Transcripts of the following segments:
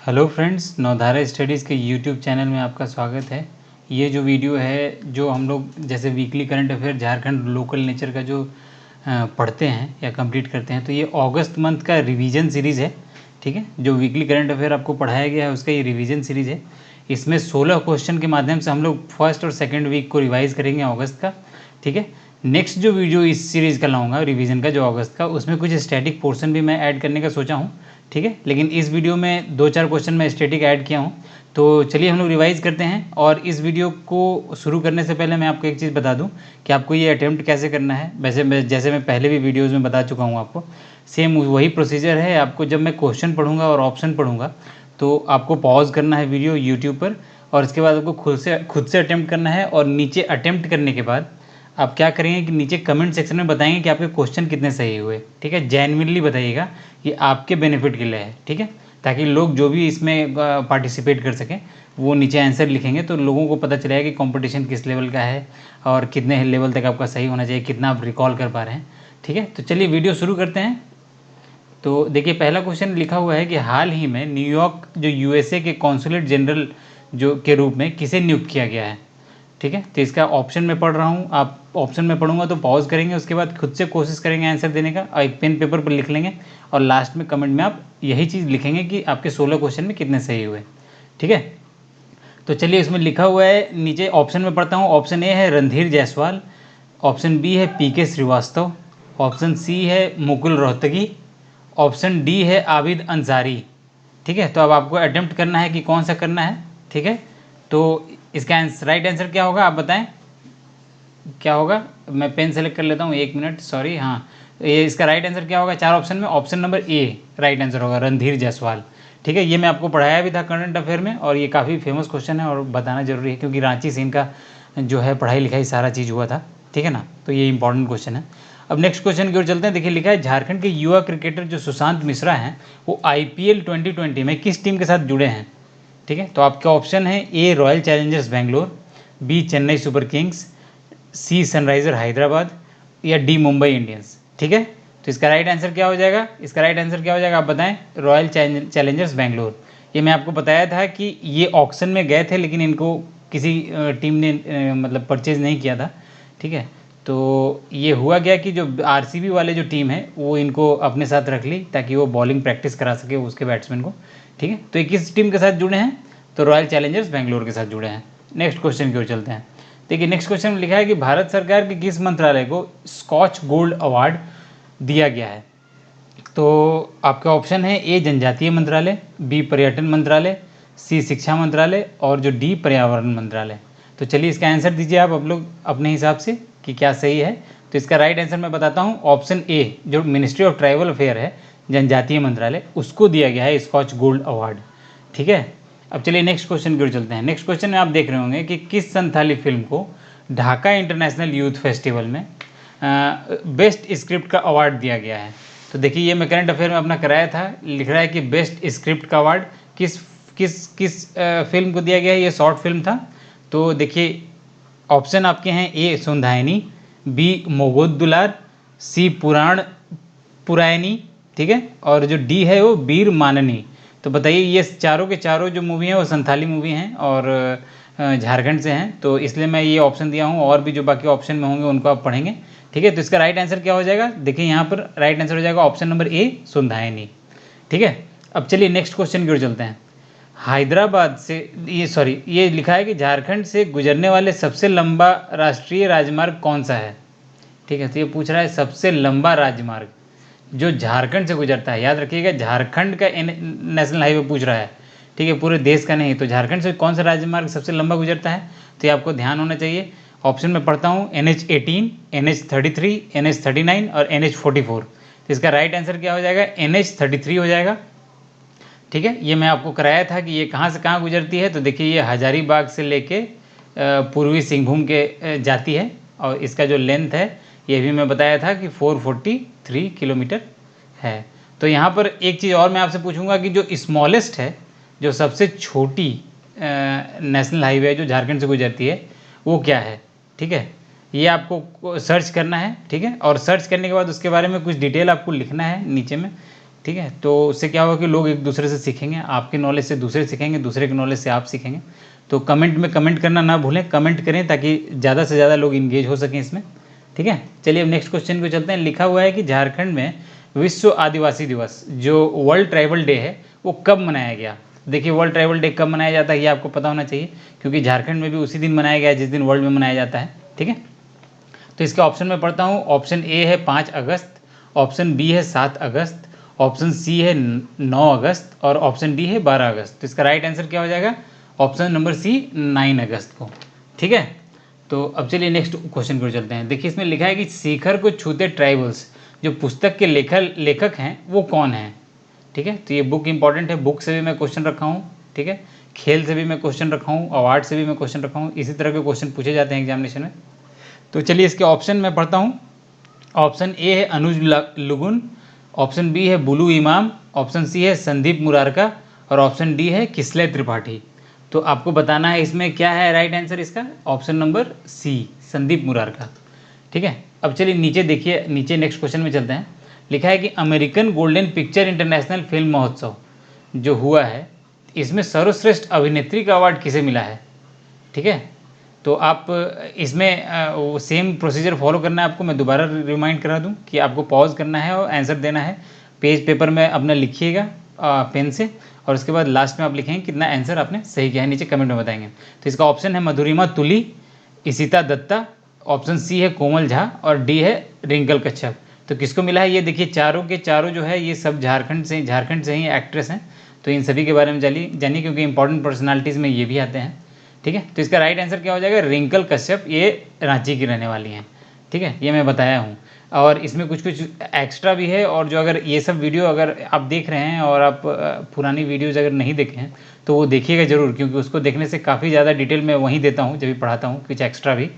Hello friends, नवधारा studies के YouTube channel में आपका स्वागत है। ये जो वीडियो है, जो हम लोग जैसे weekly current affair Jharkhand local nature का जो पढ़ते हैं या कंप्लीट करते हैं, तो ये अगस्त मंथ का रिवीजन सीरीज़ है। ठीक है, जो वीकली करंट अफेयर आपको पढ़ाया गया है उसका ये रिवीजन सीरीज़ है। इसमें 16 क्वेश्चन के माध्यम से हम लोग फर्स्ट और सेकेंड वीक को रिवाइज़ करेंगे अगस्त का। ठीक है, नेक्स्ट जो वीडियो इस सीरीज़ का लाऊंगा रिवीजन का जो अगस्त का, उसमें कुछ स्टैटिक पोर्शन भी मैं ऐड करने का सोचा हूँ। ठीक है, लेकिन इस वीडियो में 2-4 क्वेश्चन मैं स्टैटिक ऐड किया हूँ। तो चलिए हम लोग रिवाइज करते हैं। और इस वीडियो को शुरू करने से पहले मैं आपको एक चीज़ बता दूं कि आपको ये अटेम्प्ट कैसे करना है। वैसे जैसे मैं पहले भी वीडियोज़ में बता चुका हूँ आपको, सेम वही प्रोसीजर है। आपको जब मैं क्वेश्चन पढ़ूंगा और ऑप्शन पढ़ूंगा तो आपको पॉज करना है वीडियो यूट्यूब पर, और इसके बाद आपको खुद से अटेम्प्ट करना है। और नीचे अटेम्प्ट करने के बाद आप क्या करेंगे कि नीचे कमेंट सेक्शन में बताएंगे कि आपके क्वेश्चन कितने सही हुए। ठीक है, जेन्युइनली बताइएगा, ये आपके बेनिफिट के लिए है। ठीक है, ताकि लोग जो भी इसमें पार्टिसिपेट कर सकें वो नीचे आंसर लिखेंगे, तो लोगों को पता चलेगा कि कंपटीशन किस लेवल का है और कितने लेवल तक आपका सही होना चाहिए, कितना आप रिकॉल कर पा रहे हैं। ठीक है, तो चलिए वीडियो शुरू करते हैं। तो देखिए, पहला क्वेश्चन लिखा हुआ है कि हाल ही में न्यूयॉर्क जो यूएसए के कॉन्सुलेट जनरल जो के रूप में किसे नियुक्त किया गया है। ठीक है, तो इसका ऑप्शन में पढ़ रहा हूँ, आप ऑप्शन में पढ़ूंगा तो पॉज करेंगे, उसके बाद खुद से कोशिश करेंगे आंसर देने का, और एक पेन पेपर पर लिख लेंगे और लास्ट में कमेंट में आप यही चीज़ लिखेंगे कि आपके 16 क्वेश्चन में कितने सही हुए। ठीक है, तो चलिए इसमें लिखा हुआ है, नीचे ऑप्शन में पढ़ता हूँ। ऑप्शन ए है रणधीर जायसवाल, ऑप्शन बी है पीके श्रीवास्तव, ऑप्शन सी है मुकुल रोहतगी, ऑप्शन डी है आबिद अंसारी। ठीक है, तो अब आपको अटेम्प्ट करना है कि कौन सा करना है। ठीक है, तो इसका राइट आंसर क्या होगा, आप बताएं क्या होगा। मैं पेन सेलेक्ट कर लेता हूँ, 1 मिनट, सॉरी। हाँ, ये इसका राइट आंसर क्या होगा 4 ऑप्शन में, option number A right answer होगा, रणधीर जायसवाल। ठीक है, ये मैं आपको पढ़ाया भी था करंट अफेयर में, और ये काफ़ी फेमस क्वेश्चन है और बताना जरूरी है, क्योंकि रांची से इनका जो है पढ़ाई लिखाई सारा चीज़ हुआ था। ठीक है ना, तो ये इंपॉर्टेंट क्वेश्चन है। अब नेक्स्ट क्वेश्चन की ओर चलते हैं। देखिए, लिखा है झारखंड के युवा क्रिकेटर जो सुशांत मिश्रा हैं, वो IPL 2020 में किस टीम के साथ जुड़े हैं। ठीक है, तो आपके ऑप्शन है A Royal Challengers Bangalore, B Chennai Super Kings, C Sunriser Hyderabad, या डी मुंबई इंडियंस। ठीक है, तो इसका राइट आंसर क्या हो जाएगा, इसका राइट आंसर क्या हो जाएगा, आप बताएं। Royal Challengers Bangalore. ये मैं आपको बताया था कि ये ऑक्शन में गए थे, लेकिन इनको किसी टीम ने मतलब परचेज नहीं किया था। ठीक है, तो ये हुआ गया कि जो RCB वाले जो टीम है वो इनको अपने साथ रख ली, ताकि वो बॉलिंग प्रैक्टिस करा सके उसके बैट्समैन को। ठीक है, तो ये किस टीम के साथ जुड़े हैं, तो रॉयल चैलेंजर्स बेंगलोर के साथ जुड़े हैं। नेक्स्ट क्वेश्चन की ओर चलते हैं। देखिए, नेक्स्ट क्वेश्चन में लिखा है कि भारत सरकार के किस मंत्रालय को स्कॉच गोल्ड अवार्ड दिया गया है। तो आपका ऑप्शन है ए जनजातीय मंत्रालय, बी पर्यटन मंत्रालय, सी शिक्षा मंत्रालय, और जो डी पर्यावरण मंत्रालय। तो चलिए इसका आंसर दीजिए आप लोग अपने हिसाब से कि क्या सही है। तो इसका राइट आंसर मैं बताता हूँ, ऑप्शन ए जो मिनिस्ट्री ऑफ ट्राइबल अफेयर है, जनजातीय मंत्रालय, उसको दिया गया है स्कॉच गोल्ड अवार्ड। ठीक है, अब चलिए नेक्स्ट क्वेश्चन की ओर चलते हैं। नेक्स्ट क्वेश्चन में आप देख रहे होंगे कि किस संथाली फिल्म को ढाका इंटरनेशनल यूथ फेस्टिवल में बेस्ट स्क्रिप्ट का अवार्ड दिया गया है। तो देखिए, ये मैं करंट अफेयर में अपना कराया था। लिख रहा है कि बेस्ट स्क्रिप्ट का अवार्ड किस किस किस फिल्म को दिया गया है। ये शॉर्ट फिल्म था। तो देखिए, ऑप्शन आपके हैं ए सुंधायनी, बी मोगोद दुलार, सी पुराण पुरायनी, ठीक है, और जो डी है वो वीर माननी। तो बताइए, ये चारों के चारों जो मूवी हैं वो संथाली मूवी हैं और झारखंड से हैं, तो इसलिए मैं ये ऑप्शन दिया हूँ। और भी जो बाकी ऑप्शन में होंगे उनको आप पढ़ेंगे। ठीक है, तो इसका राइट आंसर क्या हो जाएगा, देखिए यहाँ पर राइट आंसर हो जाएगा ऑप्शन नंबर ए सुंधायनी। ठीक है, अब चलिए नेक्स्ट क्वेश्चन की ओर चलते हैं। हैदराबाद से ये लिखा है कि झारखंड से गुजरने वाले सबसे लंबा राष्ट्रीय राजमार्ग कौन सा है। ठीक है, तो ये पूछ रहा है सबसे लंबा राजमार्ग जो झारखंड से गुजरता है। याद रखिएगा, झारखंड का नेशनल हाईवे पूछ रहा है। ठीक है, पूरे देश का नहीं। तो झारखंड से कौन सा राजमार्ग सबसे लंबा गुजरता है, तो ये आपको ध्यान होना चाहिए। ऑप्शन में पढ़ता हूँ, NH18, NH33, NH39 और NH44। तो इसका राइट आंसर क्या हो जाएगा, NH33 हो जाएगा। ठीक है, ये मैं आपको कराया था कि ये कहाँ से कहाँ गुजरती है। तो देखिए, ये हजारीबाग से लेके पूर्वी सिंहभूम के जाती है, और इसका जो लेंथ है ये भी मैं बताया था कि 443 किलोमीटर है। तो यहाँ पर एक चीज़ और मैं आपसे पूछूंगा कि जो स्मॉलेस्ट है, जो सबसे छोटी नेशनल हाईवे है जो झारखंड से गुजरती है, वो क्या है। ठीक है, ये आपको सर्च करना है। ठीक है, और सर्च करने के बाद उसके बारे में कुछ डिटेल आपको लिखना है नीचे में, ठीक है। तो उससे क्या होगा कि लोग एक दूसरे से सीखेंगे, आपके नॉलेज से दूसरे सीखेंगे, दूसरे के नॉलेज से आप सीखेंगे। तो कमेंट में कमेंट करना ना भूलें, कमेंट करें ताकि ज़्यादा से ज़्यादा लोग इंगेज हो सकें इसमें। ठीक है, चलिए अब नेक्स्ट क्वेश्चन को चलते हैं। लिखा हुआ है कि झारखंड में विश्व आदिवासी दिवस जो वर्ल्ड ट्राइबल डे है वो कब मनाया गया। देखिए वर्ल्ड ट्राइबल डे कब मनाया जाता है ये आपको पता होना चाहिए, क्योंकि झारखंड में भी उसी दिन मनाया गया है जिस दिन वर्ल्ड में मनाया जाता है। ठीक है, तो इसका ऑप्शन में पढ़ता हूँ। ऑप्शन ए है 5 अगस्त, ऑप्शन बी है 7 अगस्त, ऑप्शन सी है 9 अगस्त और ऑप्शन डी है 12 अगस्त। तो इसका राइट आंसर क्या हो जाएगा, ऑप्शन नंबर सी 9 अगस्त को। ठीक है, तो अब चलिए नेक्स्ट क्वेश्चन को चलते हैं। देखिए इसमें लिखा है कि शिखर को छूते ट्राइबल्स जो पुस्तक के लेखक हैं वो कौन है। ठीक है, तो ये बुक इंपॉर्टेंट है, बुक से भी मैं क्वेश्चन रखा हूँ। ठीक है, खेल से भी मैं क्वेश्चन रखा हूँ, अवार्ड से भी मैं क्वेश्चन रखा हूँ, इसी तरह के क्वेश्चन पूछे जाते हैं एग्जामिनेशन में। तो चलिए इसके ऑप्शन में पढ़ता हूँ। ऑप्शन ए है अनुज लुगुन, ऑप्शन बी है बुलू इमाम, ऑप्शन सी है संदीप मुरारका और ऑप्शन डी है किसले त्रिपाठी। तो आपको बताना है इसमें क्या है राइट आंसर इसका, option number C Sandeep Murarka. ठीक है, अब चलिए नीचे देखिए, नीचे नेक्स्ट क्वेश्चन में चलते हैं। लिखा है कि American golden picture international film महोत्सव जो हुआ है इसमें सर्वश्रेष्ठ अभिनेत्री का अवार्ड किसे मिला है। ठीक है, तो आप इसमें वो सेम प्रोसीजर फॉलो करना है आपको। मैं दोबारा रिमाइंड करा दूं कि आपको पॉज करना है और आंसर देना है। पेपर में अपना लिखिएगा पेन से, और उसके बाद लास्ट में आप लिखेंगे कितना आंसर आपने सही किया है, नीचे कमेंट में बताएंगे। तो इसका ऑप्शन है मधुरिमा तुली, इशिता दत्ता, ऑप्शन सी है कोमल झा और डी है रिंकल कच्छप। तो किसको मिला है ये देखिए, चारों के चारों जो है ये सब झारखंड से ही एक्ट्रेस हैं। तो इन सभी के बारे में जानिए क्योंकि इंपॉर्टेंट पर्सनालिटीज़ में ये भी आते हैं। ठीक है, तो इसका राइट आंसर क्या हो जाएगा, रिंकल कश्यप, ये रांची की रहने वाली हैं। ठीक है, ये मैं बताया हूँ। और इसमें कुछ कुछ एक्स्ट्रा भी है, और जो अगर ये सब वीडियो अगर आप देख रहे हैं और आप पुरानी वीडियोज़ अगर नहीं देखे हैं तो वो देखिएगा ज़रूर, क्योंकि उसको देखने से काफ़ी ज़्यादा डिटेल में वहीं देता हूँ जब भी पढ़ाता हूँ। कुछ एक्स्ट्रा भी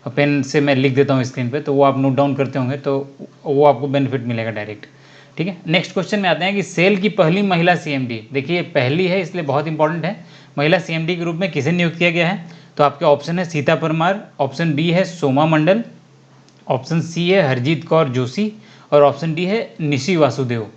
पेन से मैं लिख देता हूँ स्क्रीन पे, तो वो आप नोट डाउन करते होंगे तो वो आपको बेनिफिट मिलेगा डायरेक्ट। ठीक है, नेक्स्ट क्वेश्चन में आते हैं कि सेल की पहली महिला सीएमडी, देखिए पहली है इसलिए बहुत इंपॉर्टेंट है, महिला सीएमडी के रूप में किसे नियुक्त किया गया है। तो आपके ऑप्शन है सीता परमार, ऑप्शन बी है सोमा मंडल, ऑप्शन सी है हरजीत कौर जोशी और ऑप्शन डी है निशी वासुदेव।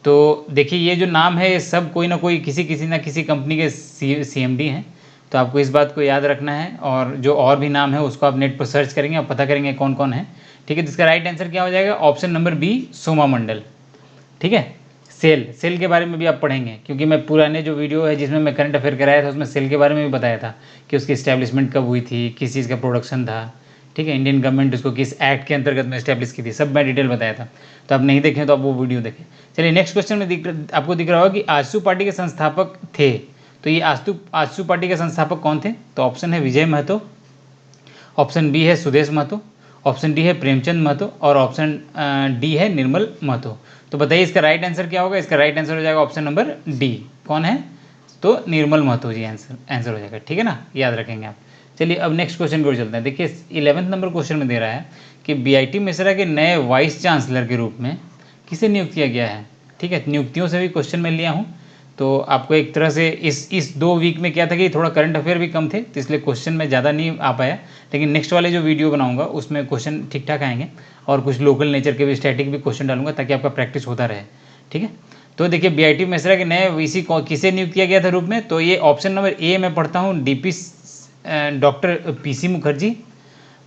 तो देखिए ये जो नाम है ये सब कोई ना कोई किसी ना किसी कंपनी के सीएमडी हैं। तो आपको इस बात को याद रखना है, और जो और भी नाम है उसको आप नेट पर सर्च करेंगे और पता करेंगे कौन कौन है। ठीक है, तो इसका राइट आंसर क्या हो जाएगा, ऑप्शन नंबर बी सोमा मंडल। ठीक है, सेल के बारे में भी आप पढ़ेंगे, क्योंकि मैं पुराने जो वीडियो है जिसमें मैं करंट अफेयर कराया था उसमें सेल के बारे में भी बताया था कि उसकी इस्टेब्लिशमेंट कब हुई थी, किस चीज़ का प्रोडक्शन था। ठीक है, इंडियन गवर्नमेंट उसको किस एक्ट के अंतर्गत में इस्टेब्लिश की थी, सब मैं डिटेल बताया था। तो आप नहीं देखें तो आप वो वीडियो देखें। चलिए नेक्स्ट क्वेश्चन में आपको दिख रहा होगा कि आजसू पार्टी के संस्थापक थे। तो ये आजसू पार्टी के संस्थापक कौन थे। तो ऑप्शन है विजय महतो, ऑप्शन बी है सुदेश महतो, ऑप्शन डी है प्रेमचंद महतो और ऑप्शन डी है निर्मल महतो। तो बताइए इसका राइट आंसर क्या होगा। इसका राइट आंसर हो जाएगा ऑप्शन नंबर डी, कौन है, तो निर्मल महतो जी आंसर हो जाएगा। ठीक है ना, याद रखेंगे आप। चलिए अब नेक्स्ट क्वेश्चन को चलते हैं। देखिए 11वें नंबर क्वेश्चन में दे रहा है कि बीआईटी मिश्रा के नए वाइस चांसलर के रूप में किसे नियुक्त किया गया है। ठीक है, नियुक्तियों से भी क्वेश्चन मैं लिया हूँ। तो आपको एक तरह से इस 2 वीक में क्या था कि थोड़ा करंट अफेयर भी कम थे, तो इसलिए क्वेश्चन में ज़्यादा नहीं आ पाया। लेकिन नेक्स्ट वाले जो वीडियो बनाऊंगा उसमें क्वेश्चन ठीक ठाक आएंगे, और कुछ लोकल नेचर के भी स्टैटिक भी क्वेश्चन डालूंगा ताकि आपका प्रैक्टिस होता रहे। ठीक है, तो देखिए बीआईटी मिश्रा के नए वीसी किसे नियुक्त किया गया था रूप में। तो ये ऑप्शन नंबर ए में पढ़ता हूँ DP doctor PC Mukherjee,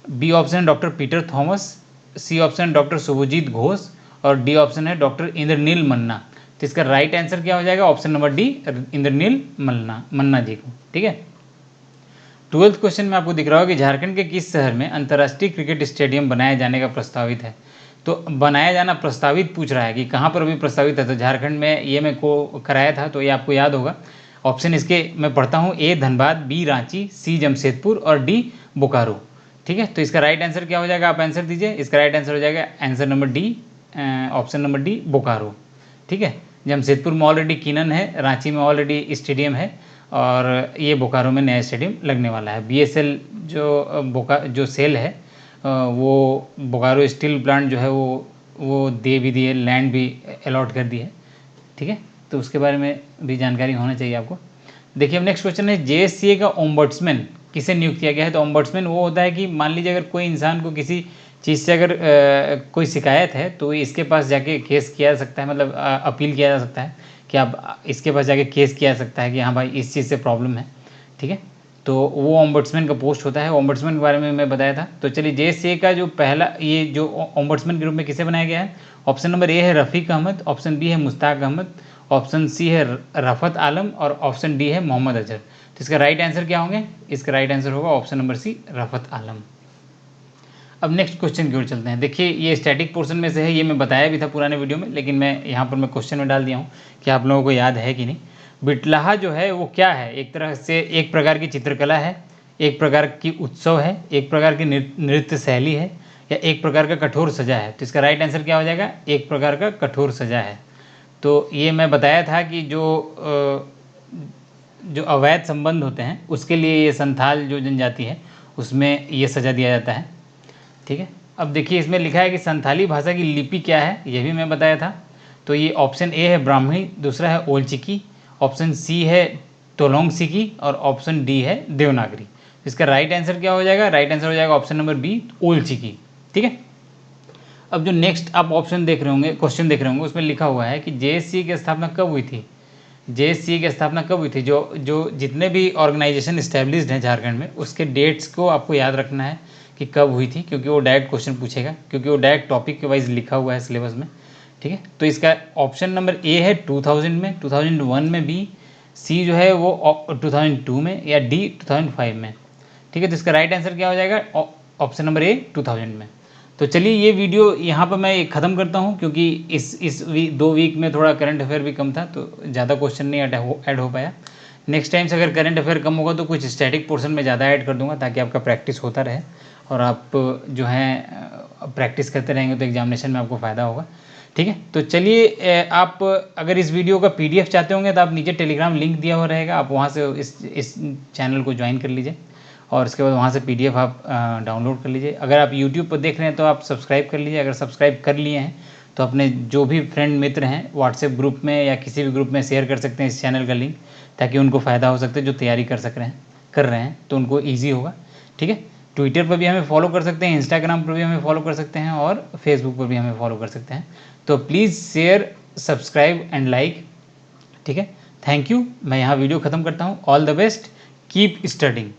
B option doctor Peter Thomas, C option doctor Shubhajit Ghosh और डी ऑप्शन है डॉक्टर इंद्रनील मन्ना। तो इसका राइट आंसर क्या हो जाएगा, option number D Indranil Manna ji को। ठीक है, 12th क्वेश्चन में आपको दिख रहा होगा कि झारखंड के किस शहर में अंतर्राष्ट्रीय क्रिकेट स्टेडियम बनाए जाने का प्रस्तावित है। तो बनाया जाना प्रस्तावित पूछ रहा है कि कहाँ पर अभी प्रस्तावित है। तो झारखंड में ये मैं को कराया था, तो ये आपको याद होगा। ऑप्शन इसके मैं पढ़ता हूँ, ए धनबाद, बी रांची, सी जमशेदपुर और डी बोकारो। ठीक है, तो इसका राइट आंसर क्या हो जाएगा, आप आंसर दीजिए। इसका राइट आंसर हो जाएगा answer number D, option number D Bokaro. ठीक है, जमशेदपुर में ऑलरेडी किनन है, रांची में ऑलरेडी स्टेडियम है और ये बोकारो में नया स्टेडियम लगने वाला है। बीएसएल जो सेल है वो बोकारो स्टील प्लांट जो है वो दे भी दिए, लैंड भी अलॉट कर दी है। ठीक है, तो उसके बारे में भी जानकारी होना चाहिए आपको। देखिए अब नेक्स्ट क्वेश्चन है, जेएससीए का ओम्बड्समैन किसे नियुक्त किया गया है। तो ओम्बड्समैन वो होता है कि मान लीजिए अगर कोई इंसान को किसी चीज़ से अगर कोई शिकायत है तो इसके पास जाके केस किया जा सकता है, मतलब अपील किया जा सकता है कि आप इसके पास जाके केस किया जा सकता है कि हाँ भाई इस चीज़ से प्रॉब्लम है, ठीक है। तो वो ओम्बड्समैन का पोस्ट होता है। ओम्बड्समैन के बारे में मैं बताया था। तो चलिए JSA का जो पहला ये जो ओम्बड्समैन के रूप में किसे बनाया गया है, ऑप्शन नंबर ए है रफ़ीक अहमद, ऑप्शन बी है मुश्ताक अहमद, ऑप्शन सी है रफ़त आलम और ऑप्शन डी है मोहम्मद अजहर। तो इसका राइट आंसर क्या होंगे, इसका राइट आंसर होगा ऑप्शन नंबर सी रफ़त आलम। अब नेक्स्ट क्वेश्चन की ओर चलते हैं। देखिए ये स्टैटिक पोर्शन में से है, ये मैं बताया भी था पुराने वीडियो में, लेकिन मैं यहाँ पर मैं क्वेश्चन में डाल दिया हूँ कि आप लोगों को याद है कि नहीं। बिटलाहा जो है वो क्या है, एक तरह से एक प्रकार की चित्रकला है, एक प्रकार की उत्सव है, एक प्रकार की नृत्य शैली है, या एक प्रकार का कठोर सजा है। तो इसका राइट आंसर क्या हो जाएगा, एक प्रकार का कठोर सजा है। तो ये मैं बताया था कि जो अवैध संबंध होते हैं उसके लिए ये संथाल जो जनजाति है उसमें ये सजा दिया जाता है, ठीक है। अब देखिए इसमें लिखा है कि संथाली भाषा की लिपि क्या है, ये भी मैं बताया था। तो ये ऑप्शन ए है ब्राह्मणी, दूसरा है ओलचिकी, ऑप्शन सी है तोलोंगसिकी और ऑप्शन डी है देवनागरी। इसका राइट आंसर क्या हो जाएगा, राइट आंसर हो जाएगा ऑप्शन नंबर बी ओलचिकी, ठीक है। अब जो नेक्स्ट आप ऑप्शन देख रहे होंगे, क्वेश्चन देख रहे होंगे, उसमें लिखा हुआ है कि JSA की स्थापना कब हुई थी। JSA की स्थापना कब हुई थी, जो जितने भी ऑर्गेनाइजेशन इस्टेब्लिश्ड हैं झारखंड में उसके डेट्स को आपको याद रखना है कि कब हुई थी, क्योंकि वो डायरेक्ट क्वेश्चन पूछेगा, क्योंकि वो डायरेक्ट टॉपिक के वाइज लिखा हुआ है सिलेबस में, ठीक है। तो इसका ऑप्शन नंबर ए है 2000 में, 2001 में, बी सी जो है वो 2002 में, या डी 2005 में, ठीक है। तो इसका राइट आंसर क्या हो जाएगा, ऑप्शन नंबर ए 2000 में। तो चलिए ये वीडियो यहाँ पर मैं ख़त्म करता हूँ, क्योंकि इस 2 वीक में थोड़ा करंट अफेयर भी कम था तो ज़्यादा क्वेश्चन नहीं ऐड हो पाया। नेक्स्ट टाइम से अगर करंट अफेयर कम होगा तो कुछ स्टैटिक पोर्शन में ज़्यादा ऐड कर दूंगा, ताकि आपका प्रैक्टिस होता रहे और आप जो है प्रैक्टिस करते रहेंगे तो एग्जामिनेशन में आपको फ़ायदा होगा, ठीक है। तो चलिए आप अगर इस वीडियो का PDF चाहते होंगे तो आप नीचे टेलीग्राम लिंक दिया हुआ रहेगा, आप वहाँ से इस चैनल को ज्वाइन कर लीजिए और उसके बाद वहाँ से PDF आप डाउनलोड कर लीजिए। अगर आप YouTube पर देख रहे हैं तो आप सब्सक्राइब कर लीजिए। अगर सब्सक्राइब कर लिए हैं तो अपने जो भी फ्रेंड मित्र हैं व्हाट्सएप ग्रुप में या किसी भी ग्रुप में शेयर कर सकते हैं इस चैनल का लिंक, ताकि उनको फ़ायदा हो सकता है जो तैयारी कर रहे हैं तो उनको ईजी होगा, ठीक है। ट्विटर पर भी हमें फॉलो कर सकते हैं, इंस्टाग्राम पर भी हमें फॉलो कर सकते हैं और फेसबुक पर भी हमें फॉलो कर सकते हैं। तो please share, subscribe and like, ठीक है। Thank you. मैं यहाँ वीडियो ख़त्म करता हूँ। All the best, keep studying.